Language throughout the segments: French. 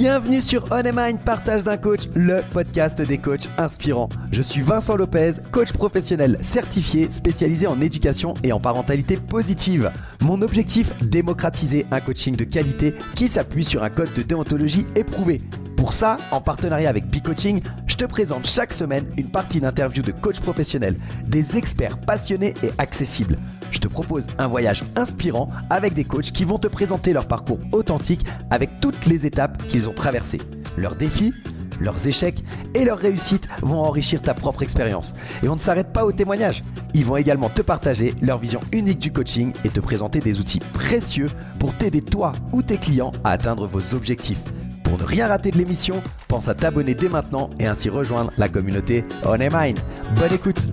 Bienvenue sur On Mind, partage d'un coach, le podcast des coachs inspirants. Je suis Vincent Lopez, coach professionnel certifié, spécialisé en éducation et en parentalité positive. Mon objectif, démocratiser un coaching de qualité qui s'appuie sur un code de déontologie éprouvé. Pour ça, en partenariat avec B-Coaching, je te présente chaque semaine une partie d'interviews de coachs professionnels, des experts passionnés et accessibles. Je te propose un voyage inspirant avec des coachs qui vont te présenter leur parcours authentique avec toutes les étapes qu'ils ont traversées. Leurs défis, leurs échecs et leurs réussites vont enrichir ta propre expérience. Et on ne s'arrête pas aux témoignages. Ils vont également te partager leur vision unique du coaching et te présenter des outils précieux pour t'aider toi ou tes clients à atteindre vos objectifs. Pour ne rien rater de l'émission, pense à t'abonner dès maintenant et ainsi rejoindre la communauté On Mind. Bonne écoute!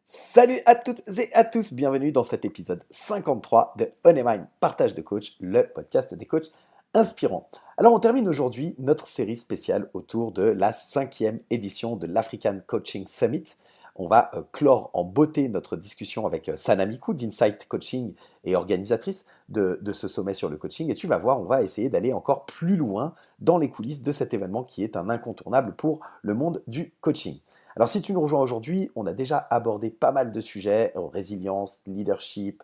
Salut à toutes et à tous, bienvenue dans cet épisode 53 de On Mind, partage de coach, le podcast des coachs inspirants. Alors on termine aujourd'hui notre série spéciale autour de la 5e édition de l'African Coaching Summit. On va clore en beauté notre discussion avec Sana Mikou d'Insight Coaching et organisatrice de ce sommet sur le coaching. Et tu vas voir, on va essayer d'aller encore plus loin dans les coulisses de cet événement qui est un incontournable pour le monde du coaching. Alors si tu nous rejoins aujourd'hui, on a déjà abordé pas mal de sujets, résilience, leadership,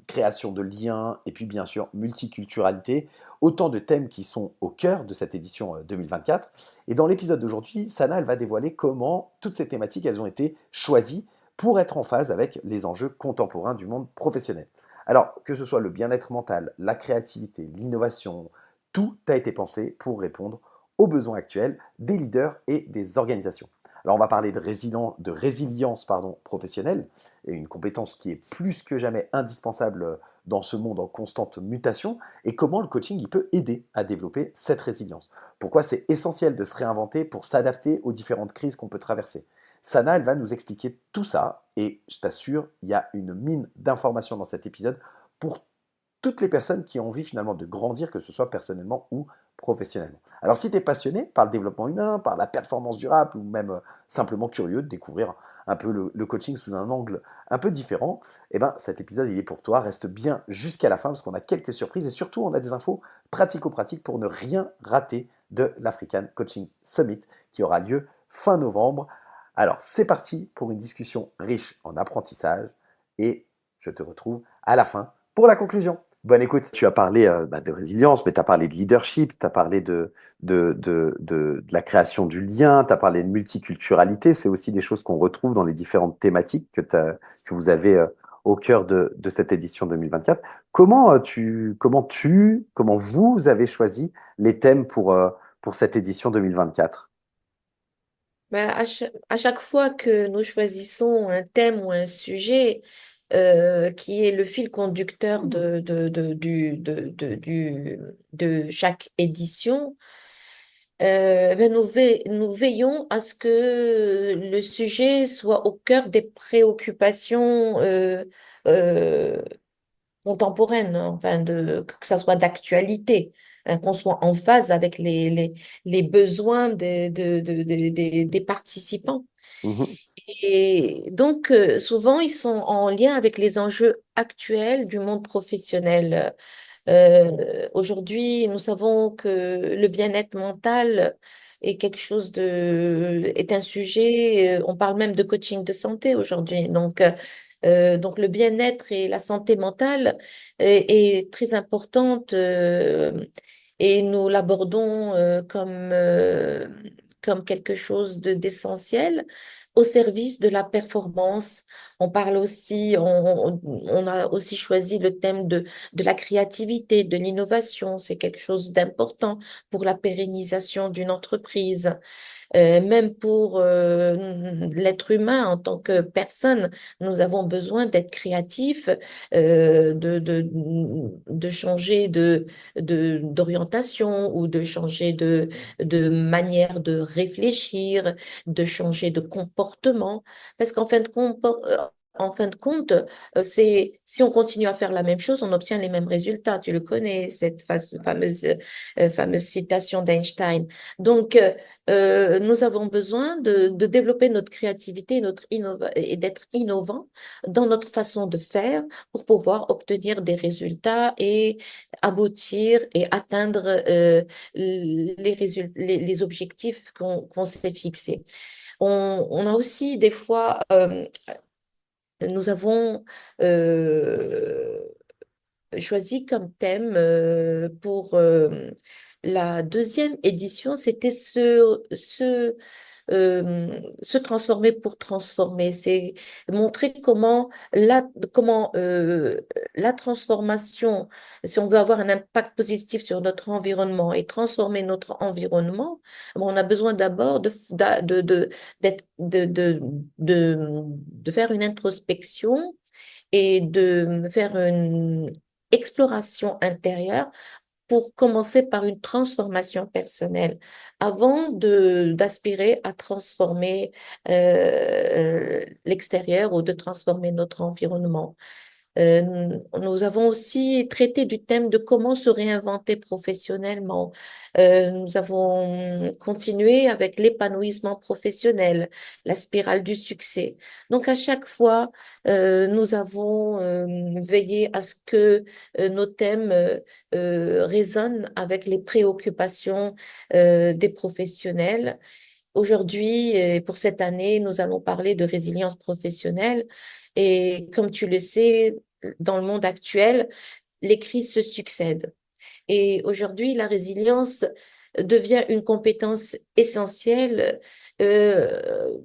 création de liens et puis bien sûr multiculturalité, autant de thèmes qui sont au cœur de cette édition 2024. Et dans l'épisode d'aujourd'hui, Sana, elle va dévoiler comment toutes ces thématiques, elles ont été choisies pour être en phase avec les enjeux contemporains du monde professionnel. Alors que ce soit le bien-être mental, la créativité, l'innovation, tout a été pensé pour répondre aux besoins actuels des leaders et des organisations. Alors on va parler de résilience professionnelle, et une compétence qui est plus que jamais indispensable dans ce monde en constante mutation, et comment le coaching il peut aider à développer cette résilience. Pourquoi c'est essentiel de se réinventer pour s'adapter aux différentes crises qu'on peut traverser. Sana, elle va nous expliquer tout ça, et je t'assure, il y a une mine d'informations dans cet épisode pour toutes les personnes qui ont envie finalement de grandir, que ce soit personnellement ou professionnellement. Alors si tu es passionné par le développement humain, par la performance durable ou même simplement curieux de découvrir un peu le coaching sous un angle un peu différent, eh ben, cet épisode il est pour toi. Reste bien jusqu'à la fin parce qu'on a quelques surprises et surtout on a des infos pratico-pratiques pour ne rien rater de l'African Coaching Summit qui aura lieu fin novembre. Alors c'est parti pour une discussion riche en apprentissage et je te retrouve à la fin pour la conclusion. Bonne écoute. Tu as parlé de résilience, mais tu as parlé de leadership, tu as parlé de la création du lien, tu as parlé de multiculturalité. C'est aussi des choses qu'on retrouve dans les différentes thématiques que vous avez au cœur de cette édition 2024. Comment vous avez choisi les thèmes pour cette édition 2024? Ben, à chaque fois que nous choisissons un thème ou un sujet qui est le fil conducteur de chaque édition, ben nous veillons à ce que le sujet soit au cœur des préoccupations euh, contemporaine, hein, enfin que ça soit d'actualité, hein, qu'on soit en phase avec les besoins des participants. Mhm. Et donc, souvent, ils sont en lien avec les enjeux actuels du monde professionnel. Aujourd'hui, nous savons que le bien-être mental est un sujet, on parle même de coaching de santé aujourd'hui. Donc le bien-être et la santé mentale est très importante et nous l'abordons comme quelque chose d'essentiel au service de la performance. On parle aussi, on a aussi choisi le thème de la créativité, de l'innovation. C'est quelque chose d'important pour la pérennisation d'une entreprise. Même pour l'être humain en tant que personne, nous avons besoin d'être créatifs, de changer d'orientation ou de changer de manière de réfléchir, de changer de comportement. Parce qu'en fin de compte, en fin de compte, si on continue à faire la même chose, on obtient les mêmes résultats. Tu le connais, cette fameuse citation d'Einstein. Donc, nous avons besoin de développer notre créativité, et d'être innovant dans notre façon de faire pour pouvoir obtenir des résultats et aboutir et atteindre les objectifs qu'on s'est fixés. On a aussi des fois, nous avons euh, choisi comme thème pour la deuxième édition, c'était se transformer pour transformer. C'est montrer comment la transformation, si on veut avoir un impact positif sur notre environnement et transformer notre environnement, bon, on a besoin d'abord de faire une introspection et de faire une exploration intérieure pour commencer par une transformation personnelle avant d'aspirer à transformer l'extérieur ou de transformer notre environnement. Nous avons aussi traité du thème de comment se réinventer professionnellement. Nous avons continué avec l'épanouissement professionnel, la spirale du succès. Donc, à chaque fois, nous avons veillé à ce que nos thèmes résonnent avec les préoccupations des professionnels. Aujourd'hui, et pour cette année, nous allons parler de résilience professionnelle. Et comme tu le sais, dans le monde actuel, les crises se succèdent. Et aujourd'hui, la résilience devient une compétence essentielle. Euh,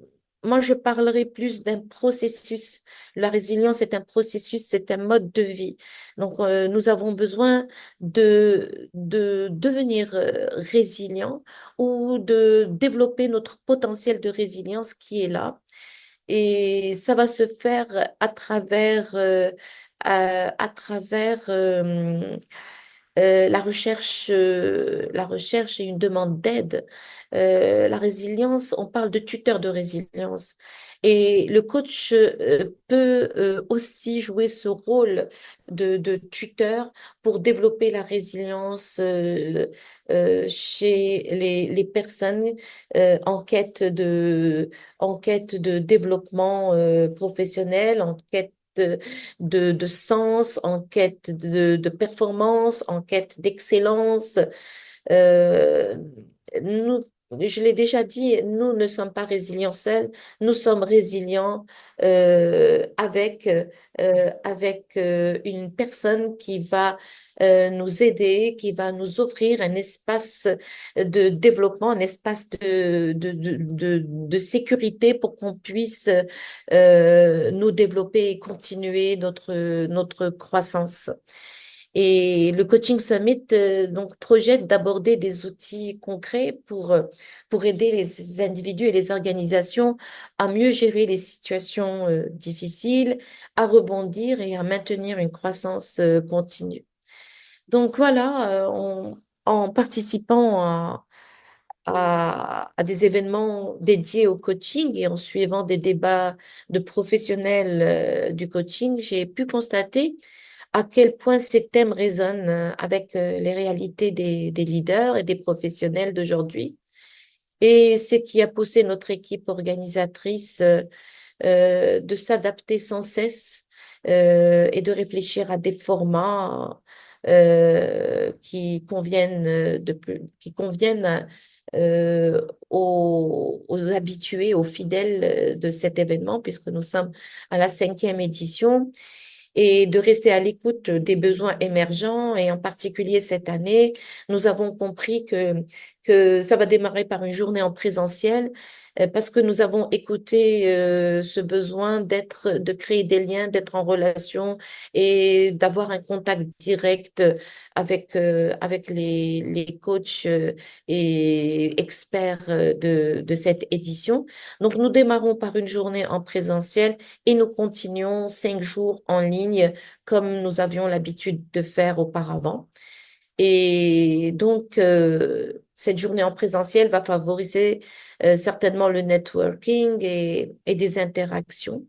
Moi, je parlerai plus d'un processus. La résilience est un processus, c'est un mode de vie. Donc, nous avons besoin de devenir résilient ou de développer notre potentiel de résilience qui est là. Et ça va se faire à travers la recherche et une demande d'aide. La résilience, on parle de tuteur de résilience. Et le coach peut aussi jouer ce rôle de tuteur pour développer la résilience chez les personnes en quête de développement professionnel, en quête de sens, en quête de performance, en quête d'excellence. Euh, nous, je l'ai déjà dit, nous ne sommes pas résilients seuls, nous sommes résilients avec une personne qui va nous aider, qui va nous offrir un espace de développement, un espace de sécurité pour qu'on puisse nous développer et continuer notre croissance. Et le Coaching Summit donc projette d'aborder des outils concrets pour aider les individus et les organisations à mieux gérer les situations difficiles, à rebondir et à maintenir une croissance continue. Donc voilà, en participant à des événements dédiés au coaching et en suivant des débats de professionnels du coaching, j'ai pu constater à quel point ces thèmes résonnent avec les réalités des leaders et des professionnels d'aujourd'hui. Et ce qui a poussé notre équipe organisatrice de s'adapter sans cesse et de réfléchir à des formats qui conviennent aux habitués, aux fidèles de cet événement, puisque nous sommes à la cinquième édition et de rester à l'écoute des besoins émergents. Et en particulier cette année, nous avons compris que ça va démarrer par une journée en présentiel parce que nous avons écouté ce besoin de créer des liens, d'être en relation et d'avoir un contact direct avec les coachs et experts de cette édition. Donc, nous démarrons par une journée en présentiel et nous continuons 5 jours en ligne comme nous avions l'habitude de faire auparavant. Et donc, cette journée en présentiel va favoriser certainement le networking et des interactions.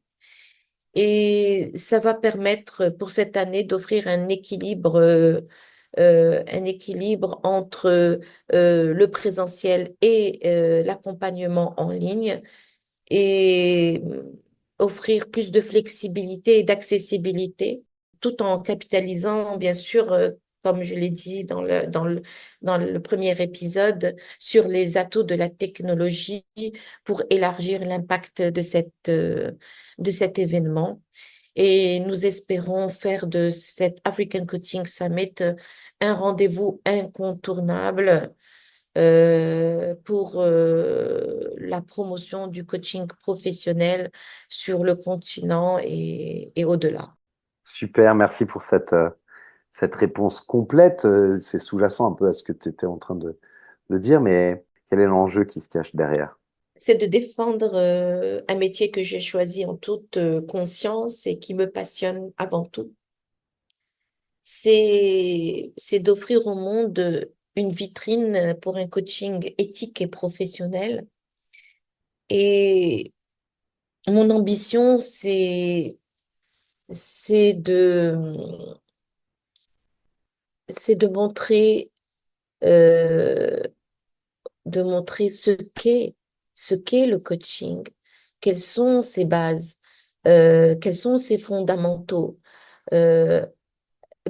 Et ça va permettre pour cette année d'offrir un équilibre entre le présentiel et l'accompagnement en ligne et offrir plus de flexibilité et d'accessibilité, tout en capitalisant, bien sûr, comme je l'ai dit dans le premier épisode, sur les atouts de la technologie pour élargir l'impact de cet événement. Et nous espérons faire de cet African Coaching Summit un rendez-vous incontournable pour la promotion du coaching professionnel sur le continent et au-delà. Super, merci pour cette réponse complète. C'est sous-jacent un peu à ce que tu étais en train de dire, mais quel est l'enjeu qui se cache derrière? C'est de défendre un métier que j'ai choisi en toute conscience et qui me passionne avant tout. C'est d'offrir au monde une vitrine pour un coaching éthique et professionnel. Et mon ambition, c'est c'est euh, de montrer ce qu'est le coaching, quelles sont ses bases, quels sont ses fondamentaux. Euh,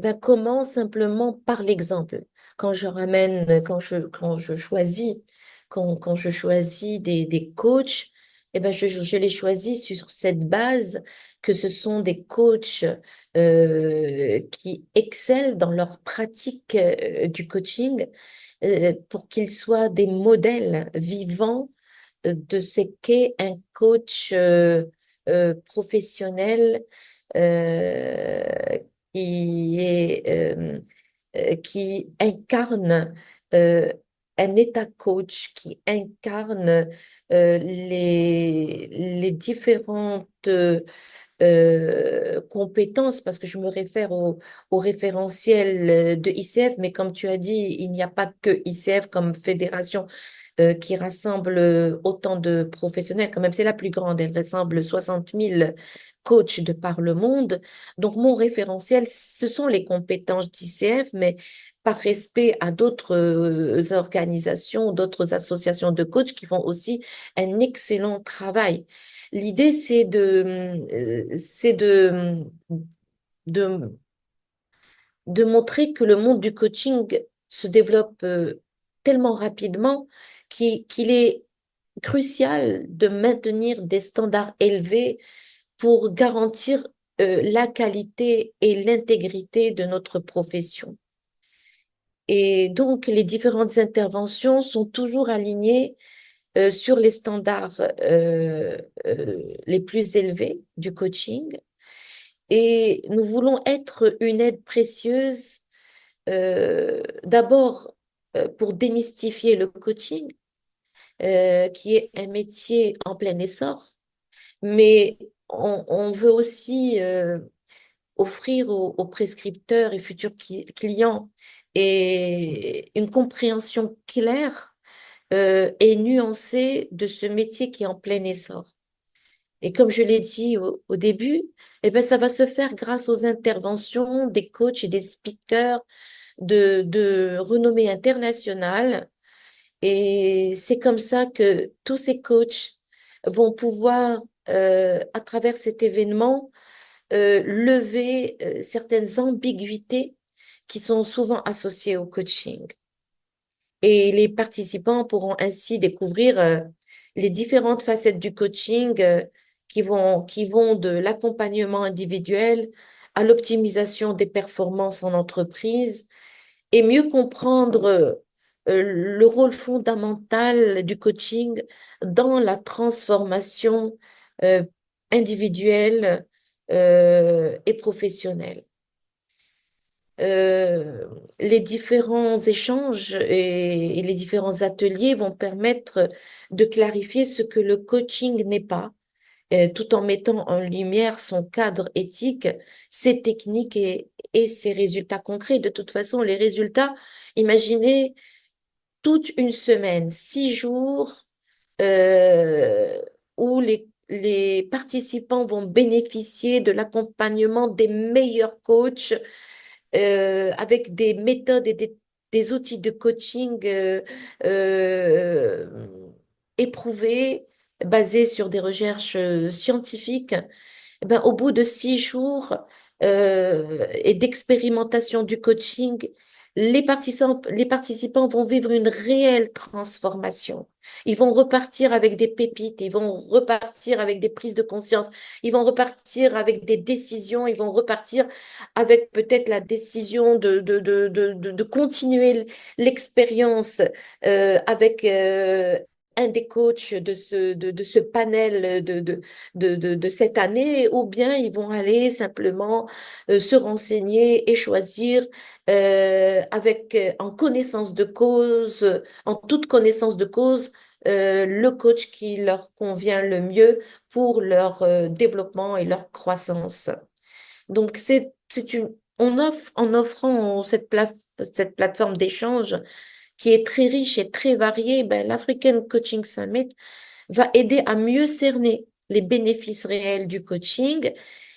ben, comment simplement par l'exemple, quand je choisis des coachs, je les choisis sur cette base que ce sont des coachs qui excellent dans leur pratique du coaching pour qu'ils soient des modèles vivants de ce qu'est un coach professionnel euh, qui incarne un état coach, qui incarne les différentes compétences, parce que je me réfère au référentiel de ICF, mais comme tu as dit, il n'y a pas que ICF comme fédération qui rassemble autant de professionnels. Quand même, c'est la plus grande. Elle rassemble 60 000 coachs de par le monde. Donc, mon référentiel, ce sont les compétences d'ICF, mais par respect à d'autres organisations, d'autres associations de coachs qui font aussi un excellent travail. L'idée, de, de montrer que le monde du coaching se développe tellement rapidement qu'il est crucial de maintenir des standards élevés pour garantir la qualité et l'intégrité de notre profession. Et donc, les différentes interventions sont toujours alignées sur les standards les plus élevés du coaching. Et nous voulons être une aide précieuse, d'abord pour démystifier le coaching, qui est un métier en plein essor, mais on veut aussi offrir aux prescripteurs et futurs clients une compréhension claire et nuancée de ce métier qui est en plein essor. Et comme je l'ai dit au début, eh ben, ça va se faire grâce aux interventions des coachs et des speakers de renommée internationale. Et c'est comme ça que tous ces coachs vont pouvoir, à travers cet événement, lever certaines ambiguïtés qui sont souvent associées au coaching. Et les participants pourront ainsi découvrir les différentes facettes du coaching qui vont de l'accompagnement individuel à l'optimisation des performances en entreprise et mieux comprendre le rôle fondamental du coaching dans la transformation euh, individuelle et professionnelle. Euh, les différents échanges et les différents ateliers vont permettre de clarifier ce que le coaching n'est pas, tout en mettant en lumière son cadre éthique, ses techniques et ses résultats concrets. De toute façon, les résultats, imaginez toute une semaine, 6 jours, euh, où les participants vont bénéficier de l'accompagnement des meilleurs coachs avec des méthodes et des outils de coaching euh, éprouvés, basés sur des recherches scientifiques. Eh ben, au bout de 6 jours et d'expérimentation du coaching, les participants vont vivre une réelle transformation. Ils vont repartir avec des pépites, ils vont repartir avec des prises de conscience, ils vont repartir avec des décisions, ils vont repartir avec peut-être la décision de continuer l'expérience avec un des coachs de ce panel de cette année, ou bien ils vont aller simplement se renseigner et choisir en connaissance de cause, en toute connaissance de cause, le coach qui leur convient le mieux pour leur développement et leur croissance. Donc, en offrant cette plateforme d'échange qui est très riche et très variée, ben, l'African Coaching Summit va aider à mieux cerner les bénéfices réels du coaching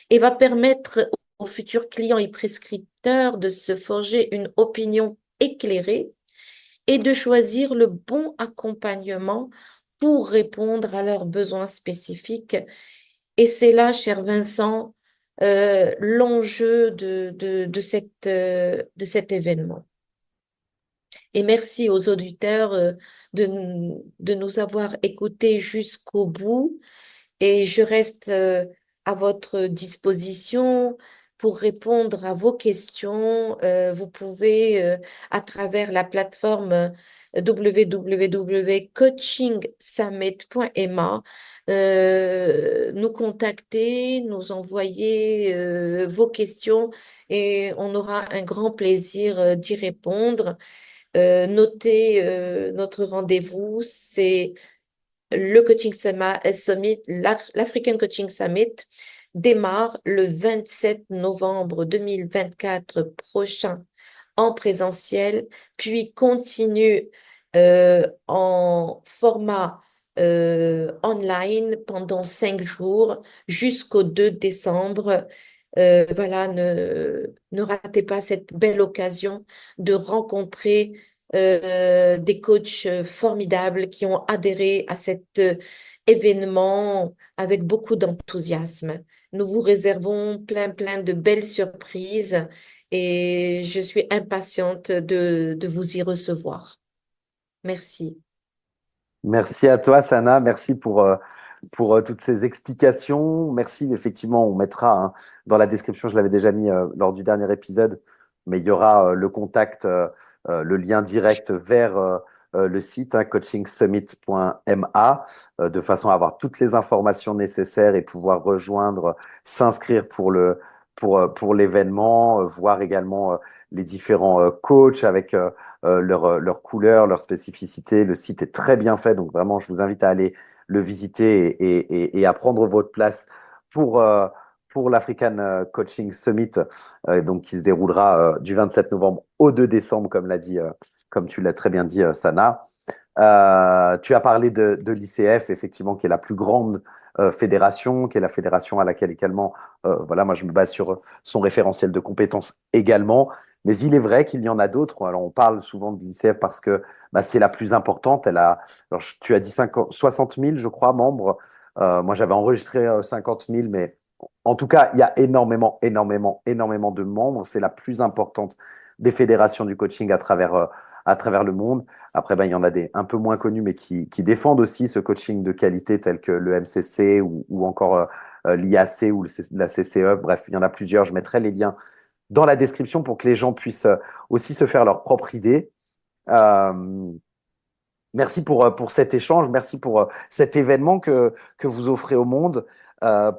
et va permettre aux futurs clients et prescripteurs de se forger une opinion éclairée et de choisir le bon accompagnement pour répondre à leurs besoins spécifiques. Et c'est là, cher Vincent, l'enjeu de cet événement. Et merci aux auditeurs de nous avoir écoutés jusqu'au bout. Et je reste à votre disposition pour répondre à vos questions. Vous pouvez, à travers la plateforme www.coachingsummit.ma, nous contacter, nous envoyer vos questions et on aura un grand plaisir d'y répondre. Notez notre rendez-vous, c'est le Summit, l'African Coaching Summit démarre le 27 novembre 2024 prochain en présentiel, puis continue en format online pendant 5 jours jusqu'au 2 décembre. Voilà, ne ratez pas cette belle occasion de rencontrer des coachs formidables qui ont adhéré à cet événement avec beaucoup d'enthousiasme. Nous vous réservons plein de belles surprises et je suis impatiente de vous y recevoir. Merci. Merci à toi, Sana. Merci pour toutes ces explications. Merci. Effectivement, on mettra hein, dans la description, je l'avais déjà mis lors du dernier épisode, mais il y aura le contact, le lien direct vers le site hein, coachingsummit.ma de façon à avoir toutes les informations nécessaires et pouvoir rejoindre, s'inscrire pour l'événement, voir également les différents coachs avec leurs couleurs, leurs spécificités. Le site est très bien fait, donc vraiment, je vous invite à aller le visiter et à prendre votre place pour, euh, pour l'African Coaching Summit, donc qui se déroulera du 27 novembre au 2 décembre, comme tu l'as très bien dit, Sana. Tu as parlé de l'ICF, effectivement, qui est la plus grande fédération, qui est la fédération à laquelle également, voilà, moi je me base sur son référentiel de compétences également. Mais il est vrai qu'il y en a d'autres. Alors, on parle souvent de l'ICF parce que bah, c'est la plus importante. Alors, tu as dit 60 000, je crois, membres. Moi, j'avais enregistré 50 000, mais en tout cas, il y a énormément de membres. C'est la plus importante des fédérations du coaching à travers le monde. Après, ben, il y en a des un peu moins connus, mais qui défendent aussi ce coaching de qualité, tel que le MCC ou encore l'IAC ou la CCE. Bref, il y en a plusieurs. Je mettrai les liens dans la description pour que les gens puissent aussi se faire leur propre idée. Euh, Merci pour cet échange, merci pour cet événement que vous offrez au monde,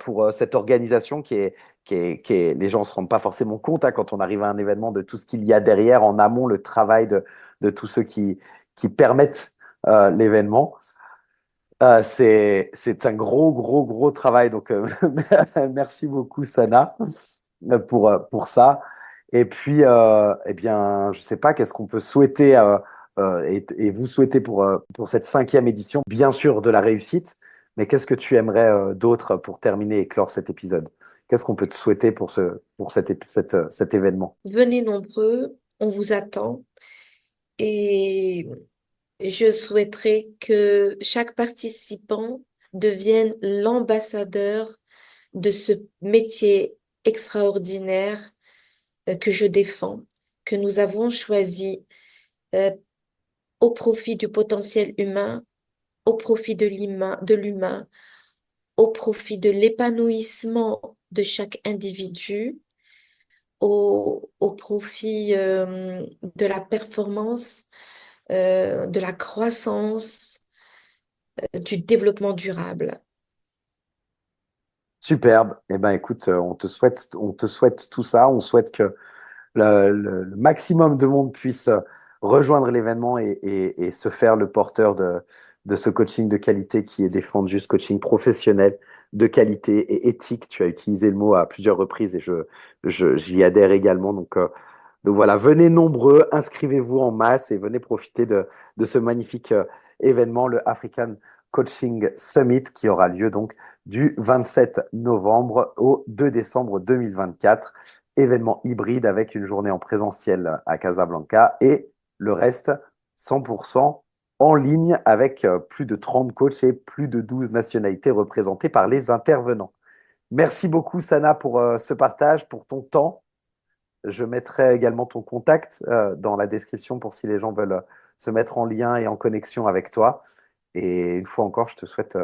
pour cette organisation les gens ne se rendent pas forcément compte hein, quand on arrive à un événement de tout ce qu'il y a derrière, en amont, le travail de tous ceux qui permettent l'événement. C'est un gros travail, donc merci beaucoup, Sana, pour ça. Et puis, eh bien, je sais pas, qu'est-ce qu'on peut souhaiter et vous souhaiter pour cette cinquième édition? Bien sûr, de la réussite, Mais qu'est-ce que tu aimerais d'autre pour terminer et clore cet épisode? Qu'est-ce qu'on peut te souhaiter pour cet événement? Venez nombreux, on vous attend et je souhaiterais que chaque participant devienne l'ambassadeur de ce métier extraordinaire que je défends, que nous avons choisi euh, au profit du potentiel humain, au profit de l'humain, au profit de l'épanouissement de chaque individu, au profit de la performance, de la croissance, du développement durable. Superbe. Eh ben, écoute, on te souhaite tout ça. On souhaite que le maximum de monde puisse rejoindre l'événement et se faire le porteur de ce coaching de qualité qui est défendu, ce coaching professionnel de qualité et éthique. Tu as utilisé le mot à plusieurs reprises et j'y adhère également. Donc voilà, venez nombreux, inscrivez-vous en masse et venez profiter de ce magnifique événement, le African Coaching Summit, qui aura lieu donc du 27 novembre au 2 décembre 2024. Événement hybride avec une journée en présentiel à Casablanca et le reste 100% en ligne avec plus de 30 coachs et plus de 12 nationalités représentées par les intervenants. Merci beaucoup, Sana, pour ce partage, pour ton temps. Je mettrai également ton contact dans la description pour si les gens veulent se mettre en lien et en connexion avec toi. Et une fois encore, je te souhaite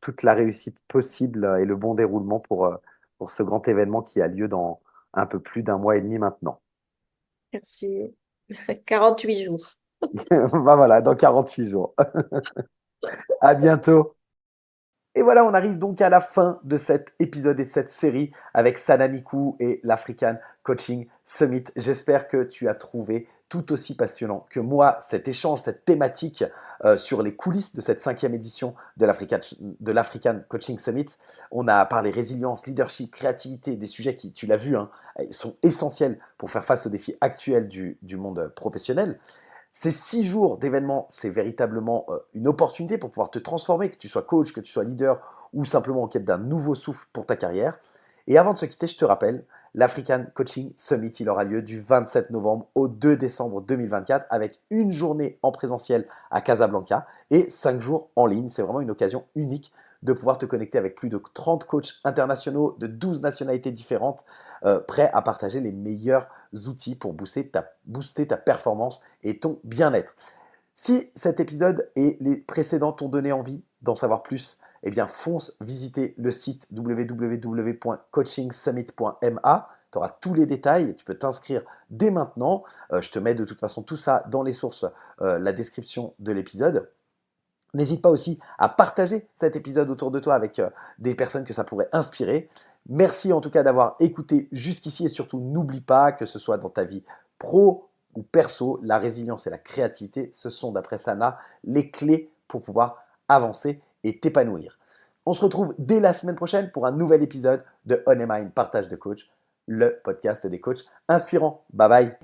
toute la réussite possible et le bon déroulement pour ce grand événement qui a lieu dans un peu plus d'un mois et demi maintenant. Merci. 48 jours. Ben voilà, dans 48 jours. À bientôt. Et voilà, on arrive donc à la fin de cet épisode et de cette série avec Sanamiku et l'African Coaching Summit. J'espère que tu as trouvé tout aussi passionnant que moi cet échange, cette thématique sur les coulisses de cette 5e édition de l'African Coaching Summit. On a parlé résilience, leadership, créativité, des sujets qui, tu l'as vu, hein, sont essentiels pour faire face aux défis actuels du monde professionnel. Ces 6 jours d'événements, c'est véritablement une opportunité pour pouvoir te transformer, que tu sois coach, que tu sois leader ou simplement en quête d'un nouveau souffle pour ta carrière. Et avant de se quitter, je te rappelle, l'African Coaching Summit, il aura lieu du 27 novembre au 2 décembre 2024 avec une journée en présentiel à Casablanca et 5 jours en ligne. C'est vraiment une occasion unique de pouvoir te connecter avec plus de 30 coachs internationaux de 12 nationalités différentes, prêts à partager les meilleurs outils pour booster ta performance et ton bien-être. Si cet épisode et les précédents t'ont donné envie d'en savoir plus, eh bien fonce visiter le site www.coachingsummit.ma. Tu auras tous les détails, tu peux t'inscrire dès maintenant. Je te mets de toute façon tout ça dans les sources, la description de l'épisode. N'hésite pas aussi à partager cet épisode autour de toi avec des personnes que ça pourrait inspirer. Merci en tout cas d'avoir écouté jusqu'ici et surtout n'oublie pas que ce soit dans ta vie pro ou perso, la résilience et la créativité, ce sont d'après Sana les clés pour pouvoir avancer et t'épanouir. On se retrouve dès la semaine prochaine pour un nouvel épisode de On Mind Partage de Coach, le podcast des coachs inspirants. Bye bye.